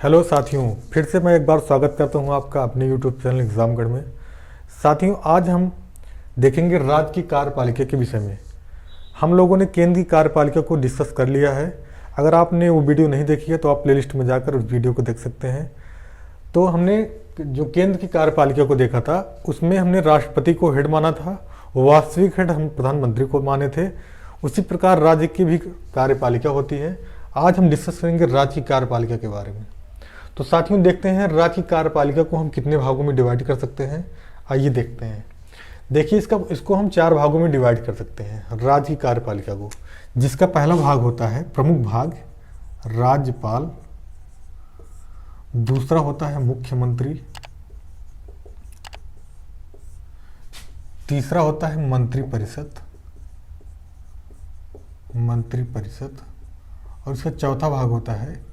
Hello साथियों, फिर से मैं एक बार स्वागत करता हूं आपका अपने यूट्यूब चैनल एग्जामगढ़ में। साथियों, आज हम देखेंगे राज्य की कार्यपालिका के विषय में। हम लोगों ने केंद्र की कार्यपालिका को डिस्कस कर लिया है। अगर आपने वो वीडियो नहीं देखी है तो आप प्लेलिस्ट में जाकर उस वीडियो को देख सकते हैं। तो हमने जो केंद्र की कार्यपालिका को देखा था उसमें हमने राष्ट्रपति को हेड माना था, वास्तविक हेड हम प्रधानमंत्री को माने थे। उसी प्रकार राज्य की भी कार्यपालिका होती है। आज हम डिस्कस करेंगे राज्य की कार्यपालिका के बारे में। तो साथियों, देखते हैं राज्य की कार्यपालिका को हम कितने भागों में डिवाइड कर सकते हैं। आइए देखते हैं। देखिए, इसको हम 4 भागों में डिवाइड कर सकते हैं राज्य की कार्यपालिका को, जिसका पहला भाग होता है प्रमुख भाग, राज्यपाल। दूसरा होता है मुख्यमंत्री। तीसरा होता है मंत्रिपरिषद। और इसका चौथा भाग होता है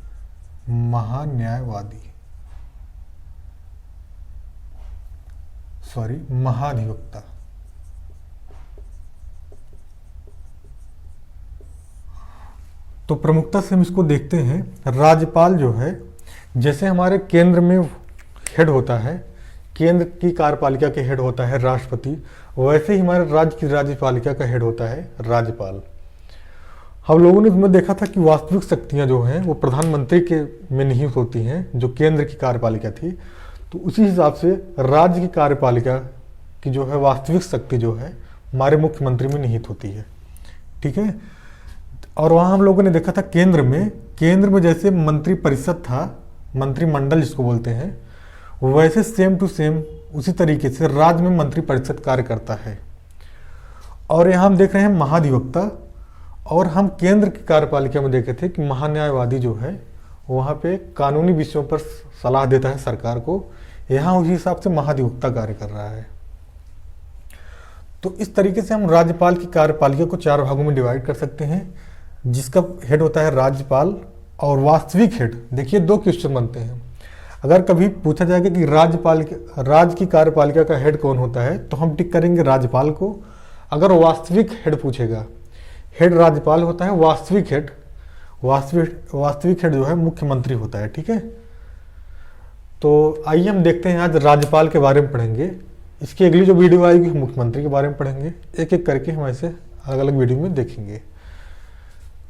महाधिवक्ता। तो प्रमुखता से हम इसको देखते हैं। राज्यपाल जो है, जैसे हमारे केंद्र में हेड होता है, केंद्र की कार्यपालिका के हेड होता है राष्ट्रपति, वैसे ही हमारे राज्य की राज्यपालिका का हेड होता है राज्यपाल। हम लोगों ने इसमें देखा था कि वास्तविक शक्तियां जो हैं वो प्रधानमंत्री के में निहित होती हैं, जो केंद्र की कार्यपालिका थी। तो उसी हिसाब से राज्य की कार्यपालिका की जो है वास्तविक शक्ति जो है हमारे मुख्यमंत्री में निहित होती है। ठीक है। और वहाँ हम लोगों ने देखा था केंद्र में जैसे मंत्रिपरिषद था, मंत्रिमंडल जिसको बोलते हैं, वैसे सेम टू सेम उसी तरीके से राज्य में मंत्रिपरिषद कार्य करता है। और यहाँ हम देख रहे हैं महाधिवक्ता। और हम केंद्र की कार्यपालिका में देखे थे कि महान्यायवादी जो है वहाँ पे कानूनी विषयों पर सलाह देता है सरकार को। यहाँ उसी हिसाब से महाधिवक्ता कार्य कर रहा है। तो इस तरीके से हम राज्यपाल की कार्यपालिका को 4 भागों में डिवाइड कर सकते हैं, जिसका हेड होता है राज्यपाल और वास्तविक हेड। देखिए, 2 क्वेश्चन बनते हैं। अगर कभी पूछा जाएगा कि राज्य की कार्यपालिका का हेड कौन होता है, तो हम टिक करेंगे राज्यपाल को। अगर वास्तविक हेड पूछेगा, हेड राज्यपाल होता है, वास्तविक हेड जो है मुख्यमंत्री होता है। ठीक है। तो आइए हम देखते हैं, आज राज्यपाल के बारे में पढ़ेंगे। इसकी अगली जो वीडियो आएगी मुख्यमंत्री के बारे में पढ़ेंगे। एक एक करके हम ऐसे अलग अलग वीडियो में देखेंगे।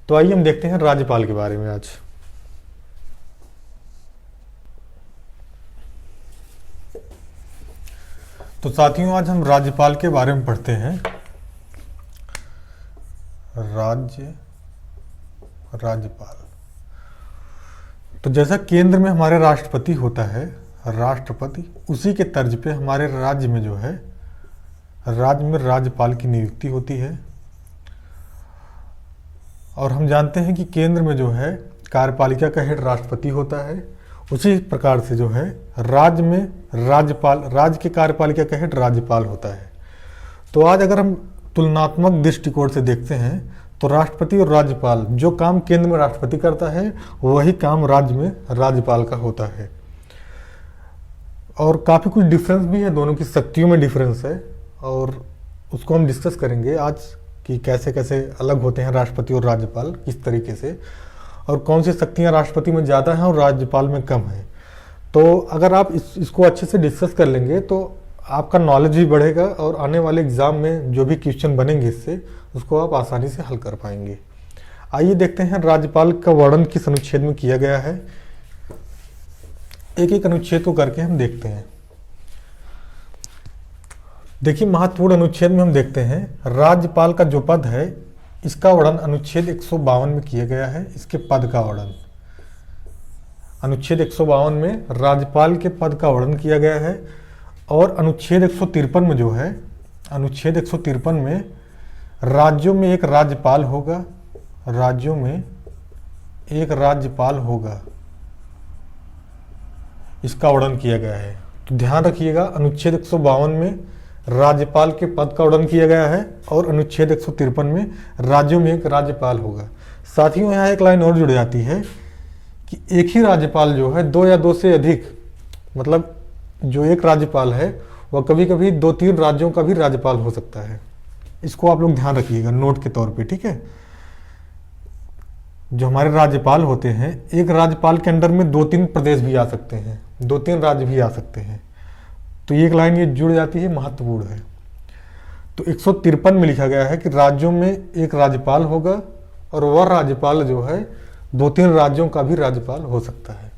तो आइए हम देखते हैं राज्यपाल के बारे में आज। तो साथियों, आज हम राज्यपाल के बारे में पढ़ते हैं। राज्यपाल। तो जैसा केंद्र में हमारे राष्ट्रपति होता है, राष्ट्रपति, उसी के तर्ज पे हमारे राज्य में जो है, राज्य में राज्यपाल की नियुक्ति होती है। और हम जानते हैं कि केंद्र में जो है कार्यपालिका का हेड राष्ट्रपति होता है। उसी प्रकार से जो है राज्य में राज्य के कार्यपालिका का हेड राज्यपाल होता है। तो आज अगर हम तुलनात्मक दृष्टिकोण से देखते हैं तो राष्ट्रपति और राज्यपाल, जो काम केंद्र में राष्ट्रपति करता है वही काम राज्य में राज्यपाल का होता है। और काफ़ी कुछ डिफरेंस भी है, दोनों की शक्तियों में डिफरेंस है, और उसको हम डिस्कस करेंगे आज कि कैसे कैसे अलग होते हैं राष्ट्रपति और राज्यपाल, किस तरीके से, और कौन सी शक्तियाँ राष्ट्रपति में ज़्यादा हैं और राज्यपाल में कम है। तो अगर आप इसको अच्छे से डिस्कस कर लेंगे तो आपका नॉलेज भी बढ़ेगा और आने वाले एग्जाम में जो भी क्वेश्चन बनेंगे इससे, उसको आप आसानी से हल कर पाएंगे। आइए देखते हैं राज्यपाल का वर्णन किस अनुच्छेद में किया गया है। एक एक अनुच्छेद को करके हम देखते हैं। देखिए, महत्वपूर्ण अनुच्छेद में हम देखते हैं राज्यपाल का जो पद है, इसका वर्णन अनुच्छेद 152 में किया गया है। इसके पद का वर्णन अनुच्छेद 152 में राज्यपाल के पद का वर्णन किया गया है। और अनुच्छेद 153 में जो है, अनुच्छेद 153 में राज्यों में एक राज्यपाल होगा, राज्यों में एक राज्यपाल होगा, इसका वर्णन किया गया है। तो ध्यान रखिएगा, अनुच्छेद 152 में राज्यपाल के पद का वर्णन किया गया है और अनुच्छेद 153 में राज्यों में एक राज्यपाल होगा। साथियों, यहाँ एक लाइन और जुड़ जाती है कि एक ही राज्यपाल जो है 2 या 2 से अधिक, मतलब जो एक राज्यपाल है वह कभी कभी 2-3 राज्यों का भी राज्यपाल हो सकता है। इसको आप लोग ध्यान रखिएगा नोट के तौर पे। ठीक है। जो हमारे राज्यपाल होते हैं, एक राज्यपाल के अंडर में 2-3 प्रदेश भी आ सकते हैं, 2-3 राज्य भी आ सकते हैं। तो एक लाइन ये जुड़ जाती है, महत्वपूर्ण है। तो 153 में लिखा गया है कि राज्यों में एक राज्यपाल होगा और वह राज्यपाल जो है 2-3 राज्यों का भी राज्यपाल हो सकता है।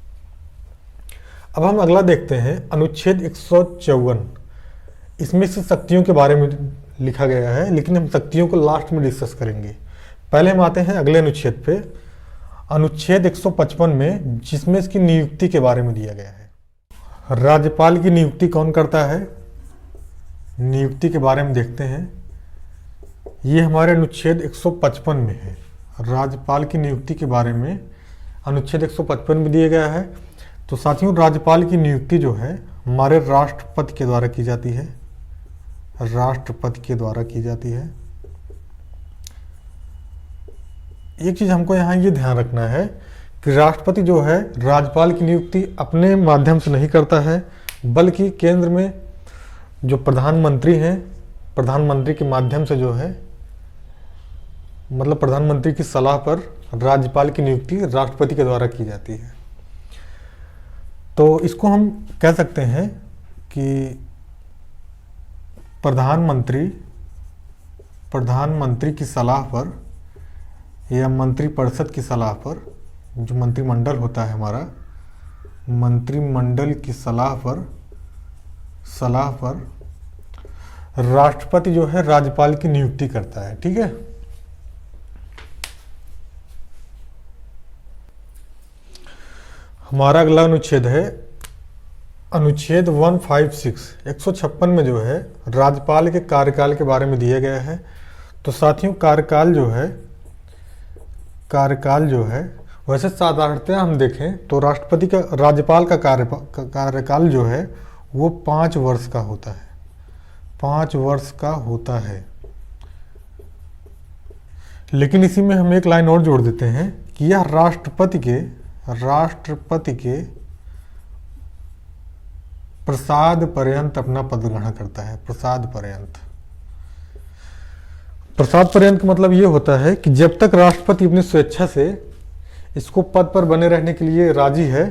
अब हम अगला देखते हैं अनुच्छेद 154। इसमें से शक्तियों के बारे में लिखा गया है, लेकिन हम शक्तियों को लास्ट में डिस्कस करेंगे। पहले हम आते हैं अगले अनुच्छेद पे, अनुच्छेद 155 में, जिसमें इसकी नियुक्ति के बारे में दिया गया है। राज्यपाल की नियुक्ति कौन करता है, नियुक्ति के बारे में देखते हैं। ये हमारे अनुच्छेद 155 में है। राज्यपाल की नियुक्ति के बारे में अनुच्छेद 155 में दिया गया है। तो साथियों, राज्यपाल की नियुक्ति जो है हमारे राष्ट्रपति के द्वारा की जाती है, राष्ट्रपति के द्वारा की जाती है। एक चीज हमको यहाँ ये ध्यान रखना है कि राष्ट्रपति जो है राज्यपाल की नियुक्ति अपने माध्यम से नहीं करता है, बल्कि केंद्र में जो प्रधानमंत्री हैं, प्रधानमंत्री के माध्यम से जो है, मतलब प्रधानमंत्री की सलाह पर राज्यपाल की नियुक्ति राष्ट्रपति के द्वारा की जाती है। तो इसको हम कह सकते हैं कि प्रधानमंत्री की सलाह पर या मंत्रिपरिषद की सलाह पर, जो मंत्रिमंडल होता है हमारा, मंत्रिमंडल की सलाह पर राष्ट्रपति जो है राज्यपाल की नियुक्ति करता है। ठीक है। हमारा अगला अनुच्छेद है अनुच्छेद 156। 156 में जो है राज्यपाल के कार्यकाल के बारे में दिया गया है। तो साथियों, कार्यकाल जो है वैसे साधारणतः हम देखें तो राज्यपाल का कार्यकाल जो है वो 5 वर्ष का होता है, 5 वर्ष का होता है। लेकिन इसी में हम एक लाइन और जोड़ देते हैं कि यह राष्ट्रपति के प्रसाद पर्यंत अपना पद ग्रहण करता है। प्रसाद पर्यंत का मतलब ये होता है कि जब तक राष्ट्रपति अपनी स्वेच्छा से इसको पद पर बने रहने के लिए राजी है,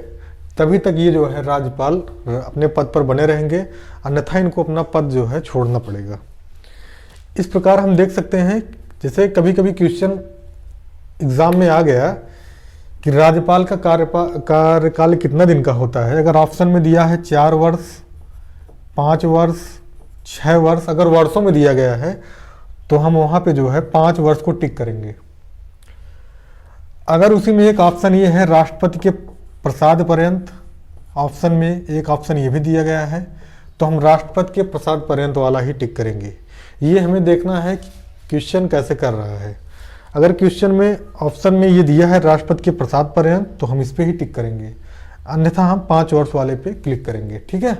तभी तक ये जो है राज्यपाल अपने पद पर बने रहेंगे, अन्यथा इनको अपना पद जो है छोड़ना पड़ेगा। इस प्रकार हम देख सकते हैं, जैसे कभी कभी क्वेश्चन एग्जाम में आ गया कि राज्यपाल का कार्यकाल कितना दिन का होता है। अगर ऑप्शन में दिया है 4 वर्ष, 5 वर्ष, 6 वर्ष, अगर वर्षों में दिया गया है तो हम वहाँ पे जो है 5 वर्ष को टिक करेंगे। अगर उसी में एक ऑप्शन ये है राष्ट्रपति के प्रसाद पर्यंत, ऑप्शन में एक ऑप्शन ये भी दिया गया है, तो हम राष्ट्रपति के प्रसाद पर्यंत वाला ही टिक करेंगे। ये हमें देखना है कि क्वेश्चन कैसे कर रहा है। अगर क्वेश्चन में ऑप्शन में ये दिया है राष्ट्रपति के प्रसाद पर्यंत, तो हम इस पे ही टिक करेंगे, अन्यथा हम 5 वर्ष वाले पे क्लिक करेंगे। ठीक है,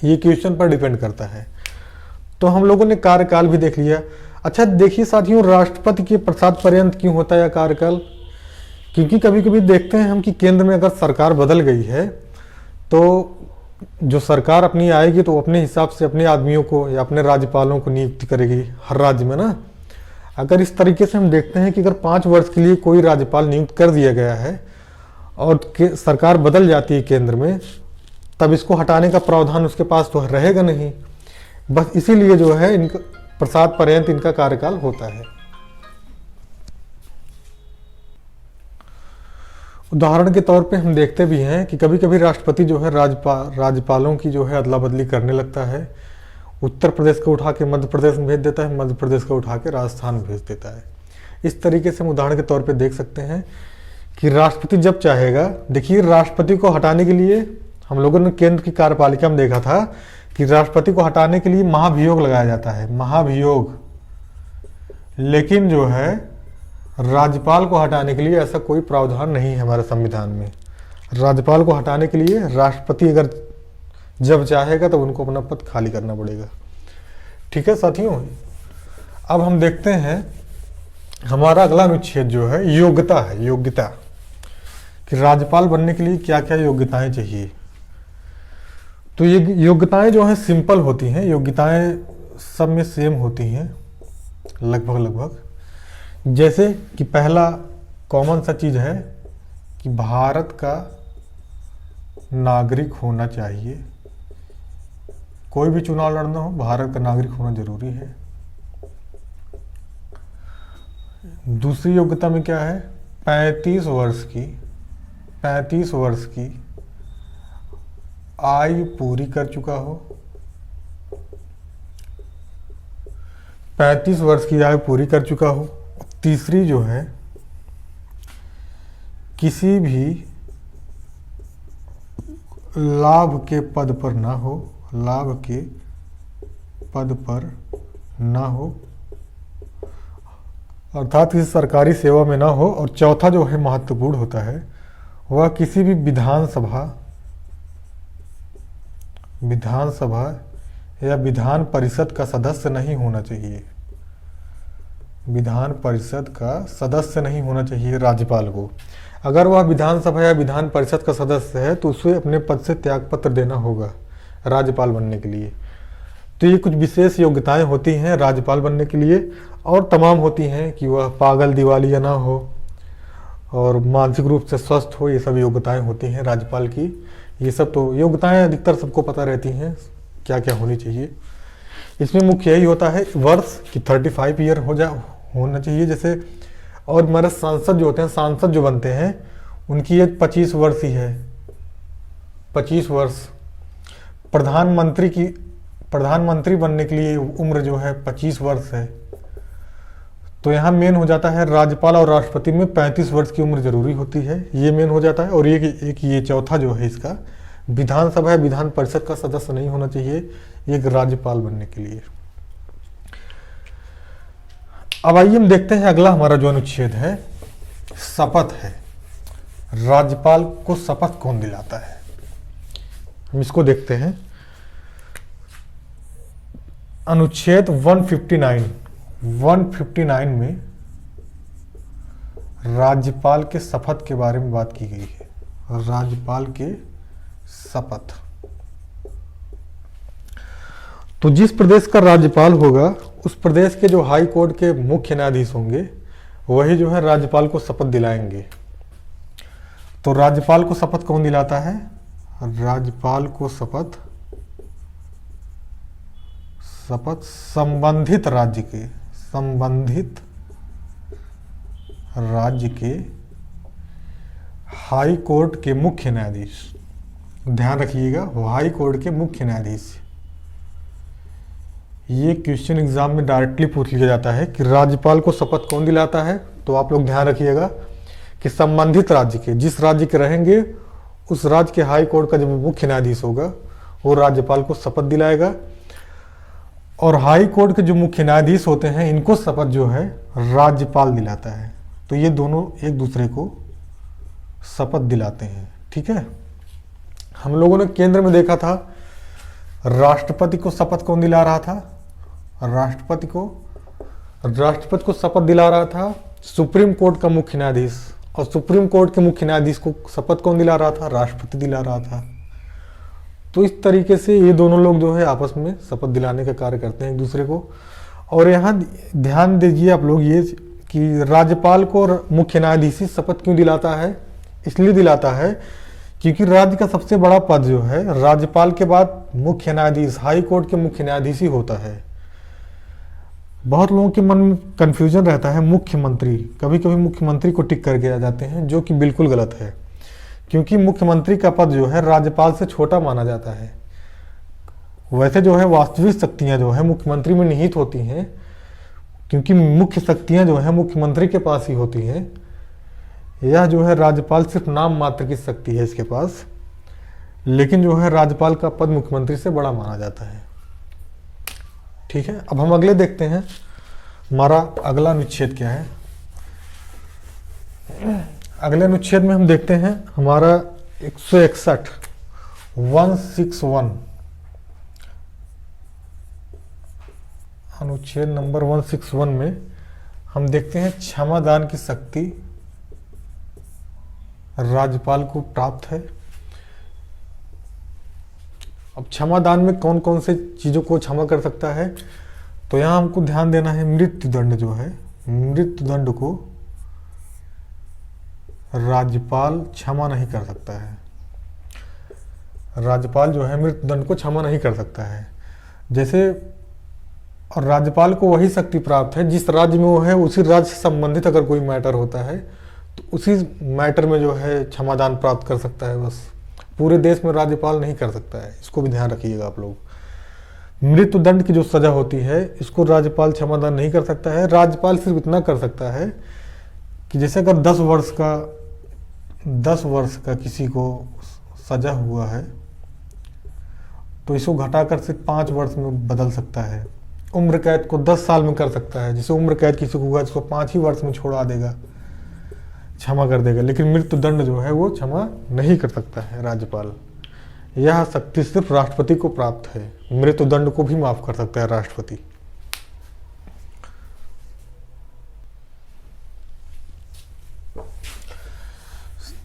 ये क्वेश्चन पर डिपेंड करता है। तो हम लोगों ने कार्यकाल भी देख लिया। अच्छा देखिए साथियों, राष्ट्रपति के प्रसाद पर्यंत क्यों होता है कार्यकाल? क्योंकि कभी कभी देखते हैं हम कि केंद्र में अगर सरकार बदल गई है, तो जो सरकार अपनी आएगी तो अपने हिसाब से अपने आदमियों को या अपने राज्यपालों को नियुक्ति करेगी हर राज्य में ना। अगर इस तरीके से हम देखते हैं कि अगर 5 वर्ष के लिए कोई राज्यपाल नियुक्त कर दिया गया है और सरकार बदल जाती है केंद्र में, तब इसको हटाने का प्रावधान उसके पास तो रहेगा नहीं। बस इसीलिए जो है इनका प्रसाद पर्यंत इनका कार्यकाल होता है। उदाहरण के तौर पे हम देखते भी हैं कि कभी कभी राष्ट्रपति जो है राज्यपालों की जो है अदला बदली करने लगता है। उत्तर प्रदेश को उठा के मध्य प्रदेश में भेज देता है, मध्य प्रदेश को उठा के राजस्थान भेज देता है। इस तरीके से हम उदाहरण के तौर पे देख सकते हैं कि राष्ट्रपति जब चाहेगा, देखिए राष्ट्रपति को हटाने के लिए हम लोगों ने केंद्र की कार्यपालिका में देखा था कि राष्ट्रपति को हटाने के लिए महाभियोग लगाया जाता है, महाभियोग। लेकिन जो है राज्यपाल को हटाने के लिए ऐसा कोई प्रावधान नहीं है हमारे संविधान में। राज्यपाल को हटाने के लिए राष्ट्रपति अगर जब चाहेगा तो उनको अपना पद खाली करना पड़ेगा। ठीक है साथियों, अब हम देखते हैं हमारा अगला अनुच्छेद जो है योग्यता है। योग्यता कि राज्यपाल बनने के लिए क्या क्या योग्यताएं चाहिए। तो ये योग्यताएं जो हैं सिंपल होती हैं, योग्यताएं सब में सेम होती हैं लगभग। जैसे कि पहला कॉमन सा चीज़ है कि भारत का नागरिक होना चाहिए। कोई भी चुनाव लड़ना हो, भारत का नागरिक होना जरूरी है। दूसरी योग्यता में क्या है, 35 वर्ष की आयु पूरी कर चुका हो। 35 वर्ष की आयु पूरी कर चुका हो। तीसरी जो है, किसी भी लाभ के पद पर ना हो, लाभ के पद पर ना हो, अर्थात किसी सरकारी सेवा में ना हो। और चौथा जो है महत्वपूर्ण होता है, वह किसी भी विधानसभा या विधान परिषद का सदस्य नहीं होना चाहिए। विधान परिषद का सदस्य नहीं होना चाहिए राज्यपाल को। अगर वह विधानसभा या विधान परिषद का सदस्य है तो उसे अपने पद से त्यागपत्र देना होगा राज्यपाल बनने के लिए। तो ये कुछ विशेष योग्यताएं होती हैं राज्यपाल बनने के लिए, और तमाम होती हैं कि वह पागल दिवालिया ना हो और मानसिक रूप से स्वस्थ हो। ये सब योग्यताएं होती हैं राज्यपाल की। ये सब तो योग्यताएं अधिकतर सबको पता रहती हैं क्या क्या होनी चाहिए। इसमें मुख्य यही होता है वर्ष कि 35 ईयर होना चाहिए जैसे। और हमारे सांसद जो होते हैं, सांसद जो बनते हैं, उनकी एज 25 वर्ष ही है, 25 वर्ष। प्रधानमंत्री बनने के लिए उम्र जो है 25 वर्ष है। तो यहाँ मेन हो जाता है राज्यपाल और राष्ट्रपति में 35 वर्ष की उम्र जरूरी होती है, ये मेन हो जाता है। और ये चौथा जो है इसका, विधानसभा या विधान परिषद का सदस्य नहीं होना चाहिए एक राज्यपाल बनने के लिए। अब आइए हम देखते हैं अगला हमारा जो अनुच्छेद है, शपथ है। राज्यपाल को शपथ कौन दिलाता है, हम इसको देखते हैं। अनुच्छेद 159 में राज्यपाल के शपथ के बारे में बात की गई है। राज्यपाल के शपथ, तो जिस प्रदेश का राज्यपाल होगा उस प्रदेश के जो हाई कोर्ट के मुख्य न्यायाधीश होंगे वही जो है राज्यपाल को शपथ दिलाएंगे। तो राज्यपाल को शपथ कौन दिलाता है, राज्यपाल को शपथ संबंधित राज्य के हाई कोर्ट के मुख्य न्यायाधीश, ध्यान रखिएगा हाई कोर्ट के मुख्य न्यायाधीश। ये क्वेश्चन एग्जाम में डायरेक्टली पूछ लिया जाता है कि राज्यपाल को शपथ कौन दिलाता है। तो आप लोग ध्यान रखिएगा कि संबंधित राज्य के, जिस राज्य के रहेंगे उस राज्य के हाई कोर्ट का जो मुख्य न्यायाधीश होगा वो राज्यपाल को शपथ दिलाएगा। और हाई कोर्ट के जो मुख्य न्यायाधीश होते हैं इनको शपथ जो है राज्यपाल दिलाता है। तो ये दोनों एक दूसरे को शपथ दिलाते हैं, ठीक है। हम लोगों ने केंद्र में देखा था राष्ट्रपति को शपथ कौन दिला रहा था, राष्ट्रपति को शपथ दिला रहा था सुप्रीम कोर्ट का मुख्य न्यायाधीश। और सुप्रीम कोर्ट के मुख्य न्यायाधीश को शपथ कौन दिला रहा था, राष्ट्रपति दिला रहा था। तो इस तरीके से ये दोनों लोग जो है आपस में शपथ दिलाने का कार्य करते हैं एक दूसरे को। और यहाँ ध्यान दीजिए आप लोग ये कि राज्यपाल को मुख्य न्यायाधीश शपथ क्यों दिलाता है, इसलिए दिलाता है क्योंकि राज्य का सबसे बड़ा पद जो है राज्यपाल के बाद मुख्य न्यायाधीश, हाई कोर्ट के मुख्य न्यायाधीश ही होता है। बहुत लोगों के मन में कंफ्यूजन रहता है मुख्यमंत्री, कभी कभी मुख्यमंत्री को टिक करके आ जाते हैं, जो कि बिल्कुल गलत है। क्योंकि मुख्यमंत्री का पद जो है राज्यपाल से छोटा माना जाता है। वैसे जो है वास्तविक शक्तियां जो है मुख्यमंत्री में निहित होती हैं, क्योंकि मुख्य शक्तियां जो है मुख्यमंत्री के पास ही होती हैं। यह जो है राज्यपाल सिर्फ नाम मात्र की शक्ति है इसके पास, लेकिन जो है राज्यपाल का पद मुख्यमंत्री से बड़ा माना जाता है, ठीक है। अब हम अगले देखते हैं, हमारा अगला अनुच्छेद क्या है। अगले अनुच्छेद में हम देखते हैं हमारा 161 अनुच्छेद नंबर 161 में हम देखते हैं क्षमादान की शक्ति राज्यपाल को प्राप्त है। अब क्षमादान में कौन कौन से चीजों को क्षमा कर सकता है, तो यहां हमको ध्यान देना है मृत्यु दंड जो है, मृत्यु दंड को राज्यपाल क्षमा नहीं कर सकता है। राज्यपाल जो है मृत्युदंड को क्षमा नहीं कर सकता है। जैसे, और राज्यपाल को वही शक्ति प्राप्त है जिस राज्य में वो है, उसी राज्य से संबंधित अगर कोई मैटर होता है तो उसी मैटर में जो है क्षमादान प्राप्त कर सकता है। बस पूरे देश में राज्यपाल नहीं कर सकता है, इसको भी ध्यान रखिएगा आप लोग। मृत्युदंड की जो सजा होती है इसको राज्यपाल क्षमादान नहीं कर सकता है। राज्यपाल सिर्फ इतना कर सकता है कि जैसे अगर 10 वर्ष का किसी को सजा हुआ है तो इसको घटाकर सिर्फ 5 वर्ष में बदल सकता है। उम्र कैद को 10 साल में कर सकता है। जैसे उम्र कैद किसी को हुआ इसको 5 ही वर्ष में छोड़ा देगा, क्षमा कर देगा। लेकिन मृत्युदंड जो है वो क्षमा नहीं कर सकता है राज्यपाल। यह शक्ति सिर्फ राष्ट्रपति को प्राप्त है। मृत्युदंड को भी माफ कर सकता है राष्ट्रपति।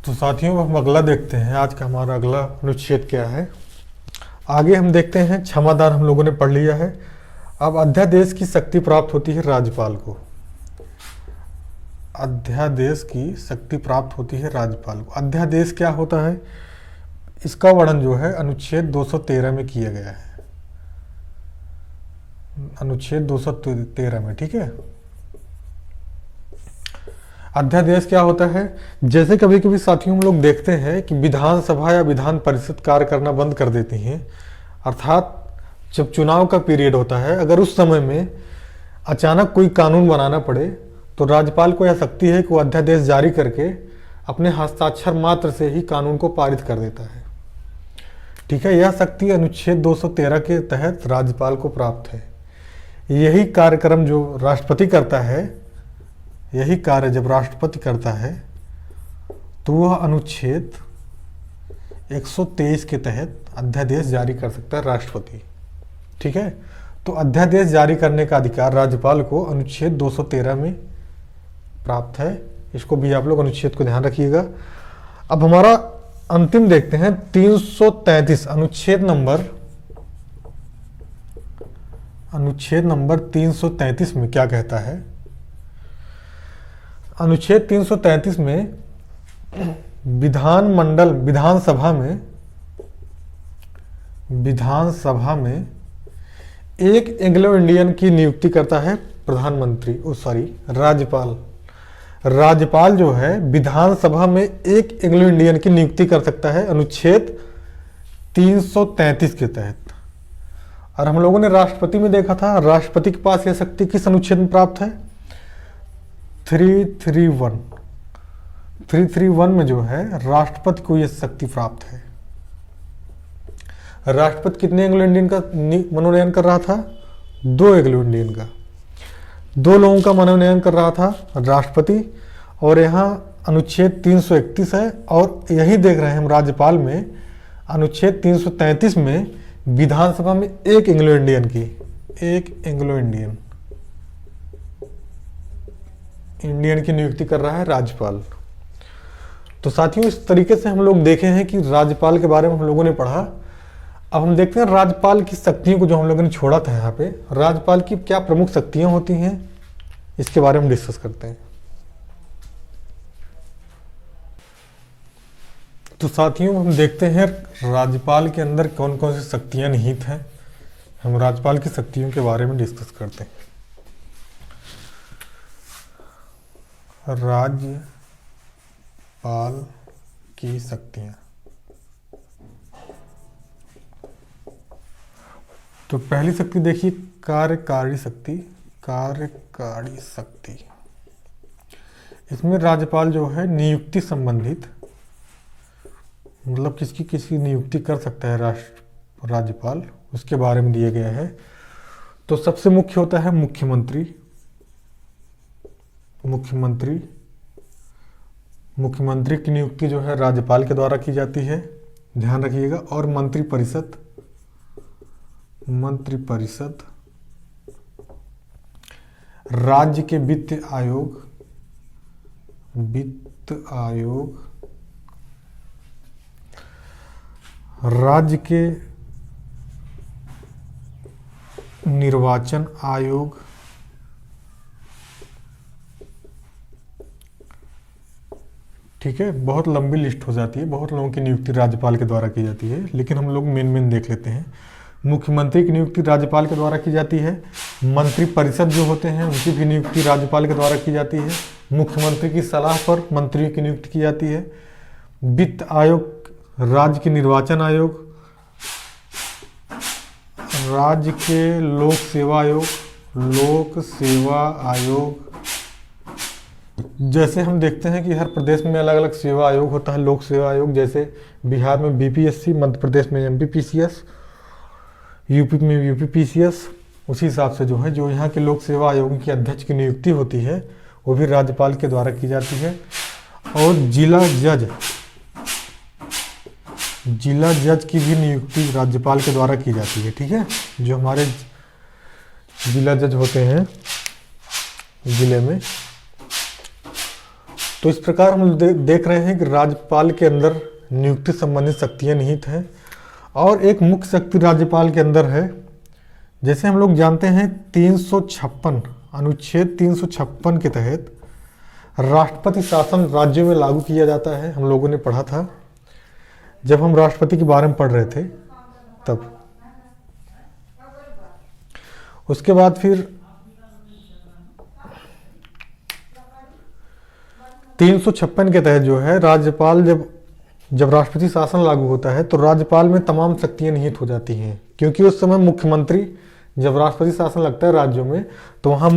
तो साथियों, हम अगला देखते हैं। आज का हमारा अगला अनुच्छेद क्या है। आगे हम देखते हैं, क्षमादान हम लोगों ने पढ़ लिया है। अब अध्यादेश की शक्ति प्राप्त होती है राज्यपाल को। अध्यादेश की शक्ति प्राप्त होती है राज्यपाल को। अध्यादेश क्या होता है, इसका वर्णन जो है अनुच्छेद 213 में किया गया है। अनुच्छेद 213 में, ठीक है। अध्यादेश क्या होता है, जैसे कभी कभी साथियों हम लोग देखते हैं कि विधानसभा या विधान परिषद कार्य करना बंद कर देती हैं। अर्थात जब चुनाव का पीरियड होता है, अगर उस समय में अचानक कोई कानून बनाना पड़े तो राज्यपाल को यह शक्ति है कि वो अध्यादेश जारी करके अपने हस्ताक्षर मात्र से ही कानून को पारित कर देता है, ठीक है। यह शक्ति अनुच्छेद 213 के तहत राज्यपाल को प्राप्त है। यही कार्यक्रम जो राष्ट्रपति करता है, यही कार्य जब राष्ट्रपति करता है तो वह अनुच्छेद 123 के तहत अध्यादेश जारी कर सकता है राष्ट्रपति, ठीक है। तो अध्यादेश जारी करने का अधिकार राज्यपाल को अनुच्छेद 213 में प्राप्त है। इसको भी आप लोग अनुच्छेद को ध्यान रखिएगा। अब हमारा अंतिम देखते हैं 333 अनुच्छेद नंबर 333 में क्या कहता है। अनुच्छेद 333 में विधानसभा में एक एंग्लो इंडियन की नियुक्ति करता है राज्यपाल। राज्यपाल जो है विधानसभा में एक एंग्लो इंडियन की नियुक्ति कर सकता है अनुच्छेद 333 के तहत। और हम लोगों ने राष्ट्रपति में देखा था, राष्ट्रपति के पास यह शक्ति किस अनुच्छेद में प्राप्त है, 331 में जो है राष्ट्रपति को यह शक्ति प्राप्त है। राष्ट्रपति कितने एंग्लो इंडियन का मनोनयन कर रहा था, 2 एंग्लो इंडियन का, 2 लोगों का मनोनयन कर रहा था राष्ट्रपति। और यहाँ अनुच्छेद 331 है और यही देख रहे हैं हम राज्यपाल में अनुच्छेद 333 में विधानसभा में एक एंग्लो इंडियन की नियुक्ति कर रहा है राज्यपाल। तो साथियों, इस तरीके से हम लोग देखे हैं कि राज्यपाल के बारे में हम लोगों ने पढ़ा। अब हम देखते हैं राज्यपाल की शक्तियों को जो हम लोगों ने छोड़ा था यहाँ पे, राज्यपाल की क्या प्रमुख शक्तियां होती हैं, इसके बारे में डिस्कस करते हैं। तो साथियों, हम देखते हैं राज्यपाल के अंदर कौन कौन सी शक्तियां निहित हैं। हम राज्यपाल की शक्तियों के बारे में डिस्कस करते हैं। राज्यपाल की शक्तियां, तो पहली शक्ति देखिए, कार्यकारी शक्ति। इसमें राज्यपाल जो है नियुक्ति संबंधित, मतलब किसी नियुक्ति कर सकता है राज्यपाल, उसके बारे में दिया गया है। तो सबसे मुख्य होता है मुख्यमंत्री की नियुक्ति जो है राज्यपाल के द्वारा की जाती है, ध्यान रखिएगा। और मंत्रिपरिषद, राज्य के वित्त आयोग, राज्य के निर्वाचन आयोग, ठीक ठीक है, बहुत लंबी लिस्ट हो जाती है, बहुत लोगों की नियुक्ति राज्यपाल के द्वारा की जाती है, लेकिन हम लोग मेन देख लेते हैं। मुख्यमंत्री की नियुक्ति राज्यपाल के द्वारा की जाती है। मंत्री परिषद जो होते हैं उनकी भी नियुक्ति राज्यपाल के द्वारा की जाती है। मुख्यमंत्री की सलाह पर मंत्रियों की नियुक्ति की जाती है। वित्त आयोग, राज्य के निर्वाचन आयोग, राज्य के लोक सेवा आयोग, जैसे हम देखते हैं कि हर प्रदेश में अलग अलग सेवा आयोग होता है, लोक सेवा आयोग। जैसे बिहार में बीपीएससी, मध्य प्रदेश में एमपीपीसीएस, यूपी में यूपीपीसीएस। उसी हिसाब से जो है, जो यहाँ के लोक सेवा आयोग की अध्यक्ष की नियुक्ति होती है वो भी राज्यपाल के द्वारा की जाती है। और जिला जज की भी नियुक्ति राज्यपाल के द्वारा की जाती है। ठीक है, जो हमारे जिला जज होते हैं जिले में। तो इस प्रकार हम देख रहे हैं कि राज्यपाल के अंदर नियुक्ति संबंधित शक्तियां निहित हैं। और एक मुख्य शक्ति राज्यपाल के अंदर है, जैसे हम लोग जानते हैं 356 अनुच्छेद 356 के तहत राष्ट्रपति शासन राज्यों में लागू किया जाता है। हम लोगों ने पढ़ा था जब हम राष्ट्रपति के बारे में पढ़ रहे थे तब। उसके बाद फिर 356 के तहत जो है राज्यपाल जब राष्ट्रपति शासन लागू होता है तो राज्यपाल में तमाम शक्तियां निहित हो जाती हैं, क्योंकि उस समय मुख्यमंत्री, जब राष्ट्रपति शासन लगता है राज्यों में तो वहां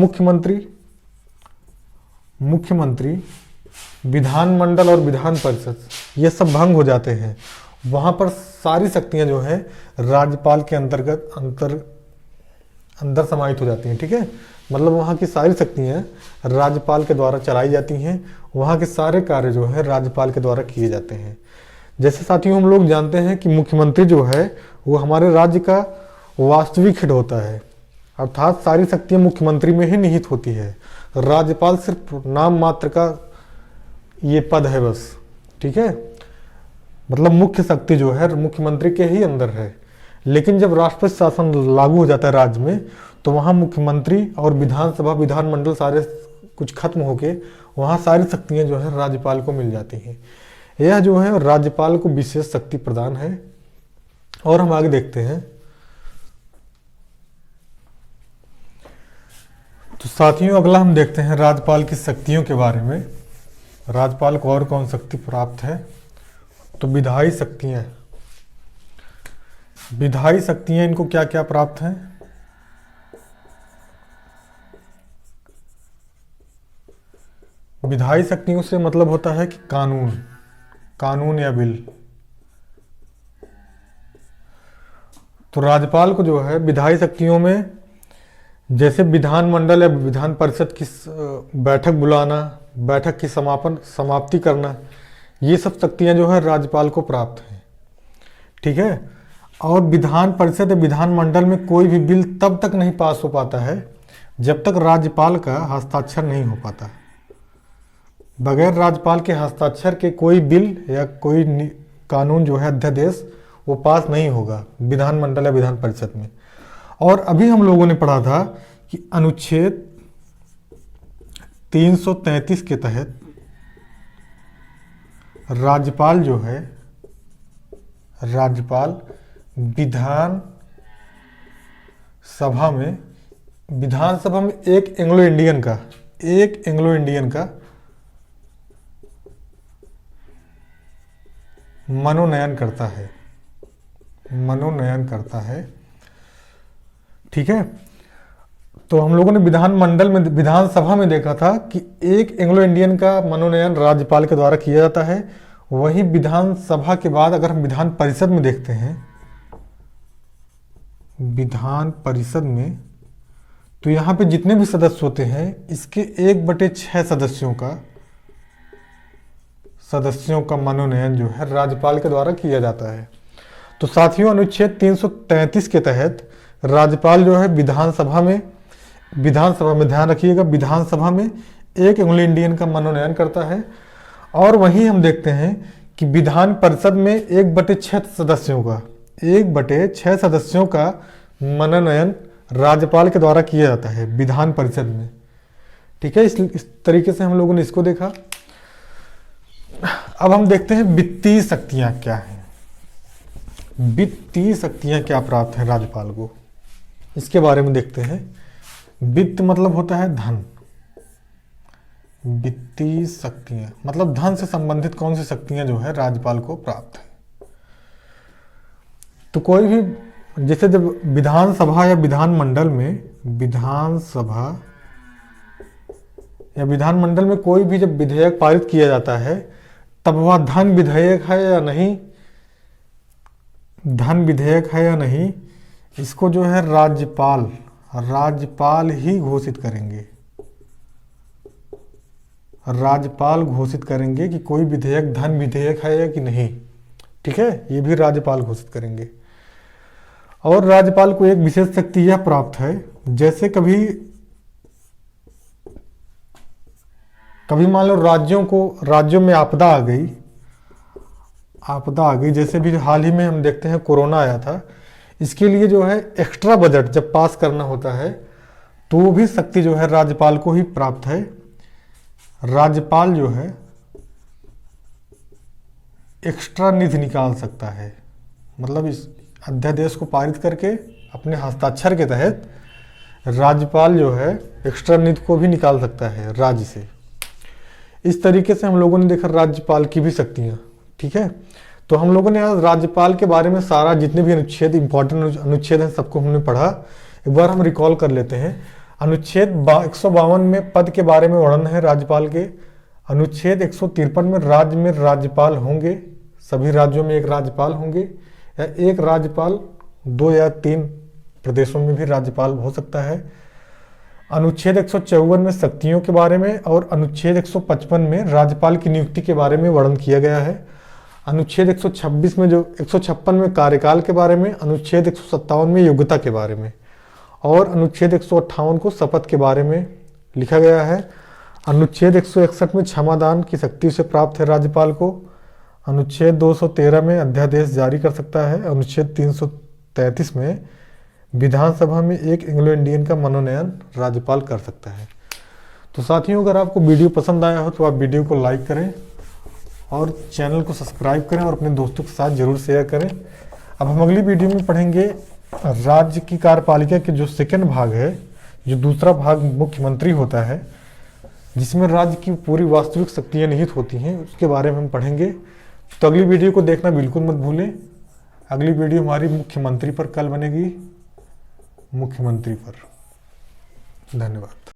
मुख्यमंत्री, विधानमंडल और विधान परिषद ये सब भंग हो जाते हैं। वहां पर सारी शक्तियां जो है राज्यपाल के अंदर समाहित हो जाती हैं। ठीक है, मतलब वहाँ की सारी शक्तियाँ राज्यपाल के द्वारा चलाई जाती हैं। वहाँ के सारे कार्य जो है राज्यपाल के द्वारा किए जाते हैं। जैसे साथियों हम लोग जानते हैं कि मुख्यमंत्री जो है वो हमारे राज्य का वास्तविक हेड होता है, अर्थात सारी शक्तियाँ मुख्यमंत्री में ही निहित होती है। राज्यपाल सिर्फ नाम मात्र का ये पद है बस। ठीक है, मतलब मुख्य शक्ति जो है मुख्यमंत्री के ही अंदर है। लेकिन जब राष्ट्रपति शासन लागू हो जाता है राज्य में तो वहाँ मुख्यमंत्री और विधानसभा, विधानमंडल सारे कुछ खत्म होके वहाँ सारी शक्तियाँ जो है राज्यपाल को मिल जाती हैं। यह जो है राज्यपाल को विशेष शक्ति प्रदान है। और हम आगे देखते हैं। तो साथियों अगला हम देखते हैं राज्यपाल की शक्तियों के बारे में। राज्यपाल को और कौन शक्ति प्राप्त है? तो विधायी शक्तियाँ। विधायी शक्तियाँ इनको क्या क्या प्राप्त हैं? विधायी शक्तियों से मतलब होता है कि कानून या बिल। तो राज्यपाल को जो है विधायी शक्तियों में जैसे विधानमंडल या विधान परिषद की बैठक बुलाना, बैठक की समाप्ति करना, ये सब शक्तियां जो है राज्यपाल को प्राप्त हैं। ठीक है, और विधान परिषद या विधानमंडल में कोई भी बिल तब तक नहीं पास हो पाता है जब तक राज्यपाल का हस्ताक्षर नहीं हो पाता। बगैर राज्यपाल के हस्ताक्षर के कोई बिल या कोई कानून जो है अध्यादेश वो पास नहीं होगा विधानमंडल या विधान परिषद में। और अभी हम लोगों ने पढ़ा था कि अनुच्छेद 333 के तहत राज्यपाल जो है, राज्यपाल विधानसभा में एक एंग्लो इंडियन का मनोनयन करता है। ठीक है, तो हम लोगों ने विधानसभा में देखा था कि एक एंग्लो इंडियन का मनोनयन राज्यपाल के द्वारा किया जाता है। वही विधानसभा के बाद अगर हम विधान परिषद में देखते हैं, विधान परिषद में, तो यहाँ पे जितने भी सदस्य होते हैं इसके 1/6 सदस्यों का मनोनयन जो है राज्यपाल के द्वारा किया जाता है। तो साथियों अनुच्छेद 333 के तहत राज्यपाल जो है विधानसभा में ध्यान रखिएगा, विधानसभा में एक एंग्लो इंडियन का मनोनयन करता है। और वहीं हम देखते हैं कि विधान परिषद में 1/6 सदस्यों का मनोनयन राज्यपाल के द्वारा किया जाता है विधान परिषद में। ठीक है, इस तरीके से हम लोगों ने इसको देखा। अब हम देखते हैं वित्तीय शक्तियां क्या हैं। वित्तीय शक्तियां क्या प्राप्त हैं राज्यपाल को, इसके बारे में देखते हैं। वित्त मतलब होता है धन, वित्तीय शक्तियां मतलब धन से संबंधित कौन सी शक्तियां जो है राज्यपाल को प्राप्त है। तो कोई भी, जैसे जब विधानसभा या विधानमंडल में, विधानसभा या विधानमंडल में कोई भी जब विधेयक पारित किया जाता है, तब वह धन विधेयक है या नहीं, धन विधेयक है या नहीं, इसको जो है राज्यपाल ही घोषित करेंगे। राज्यपाल घोषित करेंगे कि कोई विधेयक धन विधेयक है या कि नहीं, ठीक है, ये भी राज्यपाल घोषित करेंगे। और राज्यपाल को एक विशेष शक्ति यह प्राप्त है, जैसे कभी मान लो राज्यों में आपदा आ गई, जैसे भी हाल ही में हम देखते हैं कोरोना आया था, इसके लिए जो है एक्स्ट्रा बजट जब पास करना होता है, तो वो भी शक्ति जो है राज्यपाल को ही प्राप्त है। राज्यपाल जो है एक्स्ट्रा निधि निकाल सकता है, मतलब इस अध्यादेश को पारित करके अपने हस्ताक्षर के तहत राज्यपाल जो है एक्स्ट्रा निधि को भी निकाल सकता है राज्य से। इस तरीके से हम लोगों ने देखा राज्यपाल की भी शक्तियां, ठीक है। तो हम लोगों ने आज राज्यपाल के बारे में सारा जितने भी अनुच्छेद, इंपॉर्टेंट अनुच्छेद हैं, सबको हमने पढ़ा। एक बार हम रिकॉल कर लेते हैं। अनुच्छेद 152 में पद के बारे में वर्णन है राज्यपाल के। अनुच्छेद 153 में राज्य में राज्यपाल होंगे, सभी राज्यों में एक राज्यपाल होंगे, या एक राज्यपाल 2 या 3 प्रदेशों में भी राज्यपाल हो सकता है। अनुच्छेद 154 में शक्तियों के बारे में और अनुच्छेद 155 में राज्यपाल की नियुक्ति के बारे में वर्णन किया गया है। अनुच्छेद 156 में 156 में कार्यकाल के बारे में, अनुच्छेद 157 में योग्यता के बारे में, और अनुच्छेद 158 को शपथ के बारे में लिखा गया है। अनुच्छेद 161 में क्षमादान की शक्ति से प्राप्त है राज्यपाल को। अनुच्छेद 213 में अध्यादेश जारी कर सकता है। अनुच्छेद 333 में विधानसभा में एक एंग्लो इंडियन का मनोनयन राज्यपाल कर सकता है। तो साथियों, अगर आपको वीडियो पसंद आया हो तो आप वीडियो को लाइक करें और चैनल को सब्सक्राइब करें और अपने दोस्तों के साथ जरूर शेयर करें। अब हम अगली वीडियो में पढ़ेंगे राज्य की कार्यपालिका के जो सेकंड भाग है, जो दूसरा भाग मुख्यमंत्री होता है, जिसमें राज्य की पूरी वास्तविक शक्तियाँ निहित होती हैं, उसके बारे में हम पढ़ेंगे। तो अगली वीडियो को देखना बिल्कुल मत भूलें। अगली वीडियो हमारी मुख्यमंत्री पर कल बनेगी, मुख्यमंत्री पर। धन्यवाद।